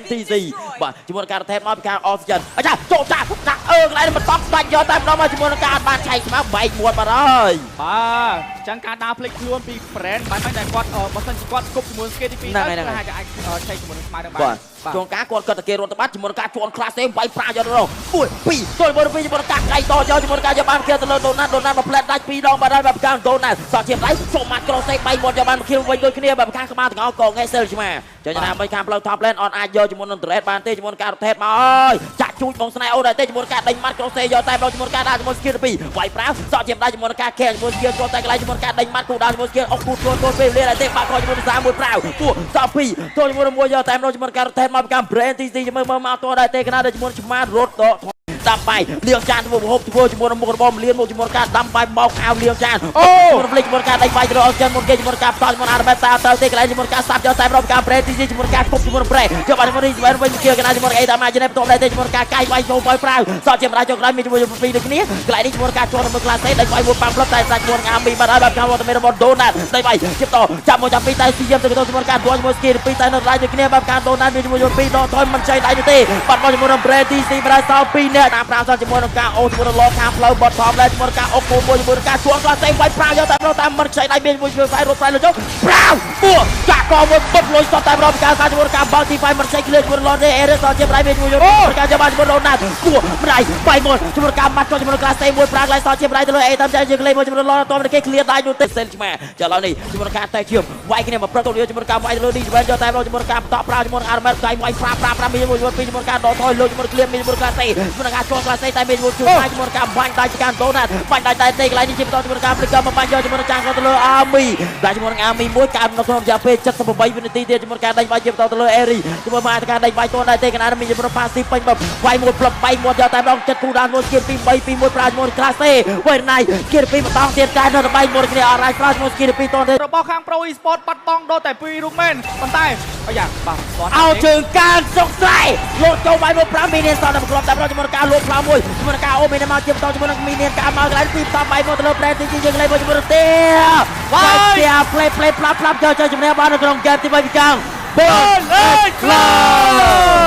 NTC បាទជាមួយនឹងការថែមមកពីខាង Oxygen អាចាចូលចាដាក់កន្លែងមិនតបបាច់យកតែម្ដងមកជាមួយនឹងការបានឆែកស្មាបែកមួតបាត់ហើយបាទអញ្ចឹងការដើរភ្លេចខ្លួនពី brand បានតែគាត់បើសិនជាគាត់គប់ជាមួយ skate ទី2ទៅគឺអាចឆែកជាមួយនឹងស្មានឹងបានជួនការគាត់គាត់តែគេរត់ទៅបាត់ជាមួយនឹងការជួន class ទេវាយប្រាយកទៅ1 2ចូលជាមួយនឹងការកៃតយកជាមួយនឹងការយកបានគេទៅលើដូណាត់មកផ្លែតដាច់2ដងបាត់ហើយបែបខាងដូណាត់សោះជាដៃចូលមកក្រោសទេបែកមុតយកបានមកខៀវវិញដូចគ្នាបែបខាងក្បាលទាំងអស់ក៏ងាយសិលឆ្មាចឹងណាមិនខាងផ្លូវ top lane អត់អាចយកជាមួយនឹង Dread បានទេជាមួយនឹងការរថេតមកអើយចាក់ជួយបងស្នែអូដែរទេជាមួយនឹងការដេញម៉ាត់ក្រោសទេយកតែដល់ជាមួយនឹងការដាក់ជាមួយ skill 2វាយប្រាសោះជាដៃជាមួយនឹងការ care ជាមួយ skill ចូលតែកន្លែងជាមួយនឹងការដេញម៉ាត់គូដល់ជាមួយ skill អុកគូចូលពេលវេលាដែរទេបាក់ខោជាមួយនឹងសាមួយប្រាវគូសោះ2ចូលជាមួយនឹងមួយយកតែដល់ជាមួយនឹងការរថេតមកពីខាង brand TC មើលមកតដែរទេកណាដល់ជាមួយឆ្មារត់ដកដាំបាយលៀងចានធ្វើហូបធ្វើជាមួយនឹងមុខរបរលៀនមកជាមួយការដាំបាយបោកអាវលៀងចានអូរំលេចជាមួយការដេញបាយទៅអត់ចឹងមុនគេជាមួយការផ្ដល់ជាមួយអារ៉ាបេតាទៅទេកន្លែងជាមួយការសាប់យកតែរកការប្រេទីជាមួយការគប់ជាមួយប្រេយកបានមួយវិញគេកណាជាមួយអីតាមអាចនេះបន្ទាប់ដែរទេជាមួយការកាយបាយចូលបាយប្រាវសតជាម្ដាយចុកក្រោយមានជាមួយពីរដូចគ្នាកន្លែងនេះជាមួយការជន់មើលក្លាសេដេញបាយមួយប៉ាំងផ្លឹកតែសាច់មួយអាមីបាត់ហើយបែបខាងវត្តមានរបស់ដូណាតដេញបាយជិបតចាប់មួយចាប់ពីរតែស៊ីយាមទៅជាមួយការដួលជាមួយស្គីពីរតែនៅឡាយដូចគ្នាបែបខាងដូណាតមានជាមួយពីរដកថយមិនចៃដៃទេបាត់មកជាមួយនឹងប្រេទីស៊ីម្ដាយសល់2នាក់តាមប្រាំសតជាមួយនឹងការអូជាមួយនឹងឡខាងផ្លូវបត់ថមដែរជាមួយនឹងការអុកមួយជាមួយនឹងការជួងក្លាសេវាយប្រាវយកតែមិនខ្ចីដៃមានមួយជួយផ្សាយរត់ផ្សាយលើចុះប្រាវពួចាក់កមួយពុតលុយសតតែម្ដងការសាជាមួយនឹងការបាល់ទី5មិនខ្ចីគ្លៀនជាមួយឡនអេរេសតជាម្ដាយមានមួយការចាំបានជាមួយដូណាតពួម្ដាយបាយមុនជាមួយនឹងការម៉ាត់ចូលជាមួយនឹងក្លាសេមួយប្រាវឡៃសតជាម្ដាយទៅលើអេតាមចាយើងលេងមួយជាមួយនឹងឡនអត់តគេគ្លៀនដៃនោះទេសិនឆ្មាចាឥឡូវនេះជាមួយនឹងការតែជឿមវាយគ្នាមកព្រឹកទៅជាមួយនឹងការវាយលើនេះយកតែម្ដងជាមួយនឹងការបន្តប្រាវជាមួយនឹងអារ៉ាមេតកាយវាយប្រាមានមួយជាមួយនឹងការដកថយលើជាមួយនឹងគ្លៀនមានមួយក្លាសេជាមួយនឹងការចូលក្លាសេតែមានមួយជួយជាមួយនឹងការបាញ់ដៃជាការដូណាតបាញ់ដៃតែទេកន្លែងនេះជាបន្តជាមួយនឹងការព្លិកមកបាញ់យកជាមួយនឹងចាងទៅលើអាមីតែជាមួយនឹងអាមីមួយកើតនៅក្នុងរយៈពេល78វិនាទីទៀតជាមួយការដេញវាយជាបន្តទៅលើអេរីជាមួយមកការដេញវាយតដែរទេកណ្ដាលមានជាមួយនឹងផាស៊ីពេញបវាយមួយផ្លឹបបែកមួយយកតែម្ដងចិត្តគូដានមួយគៀនពី3ពី1ប្រាជាមួយក្លាសេវេណៃគៀនពីម្ដងទៀតតែនៅបែកមួយគ្នាអរ៉ៃប្រាជាមួយគៀនពីតទេរបស់ខាង Pro Esport បាត់បង់ដល់តែ2រូបមែនប៉ុន្តែអាយ៉ាបាទអោជើងការសុកស្រ័យលោតចូលបាយមក5មីនៀនសតតែគ្រប់តែប្រជាមួយនឹងការលោតផ្លោមួយជាមួយនឹងការអូមីនមកជាបន្តជាមួយនឹងមីនៀនការមកកន្លែងពីផ្សំបាយមកទៅលើប្រេទីយើងលេងជាមួយនឹងទេវាយផ្លេផ្លាប់យកចូលជំនះបាននៅក្នុងហ្គេមទី3ពីកាំង Bull Club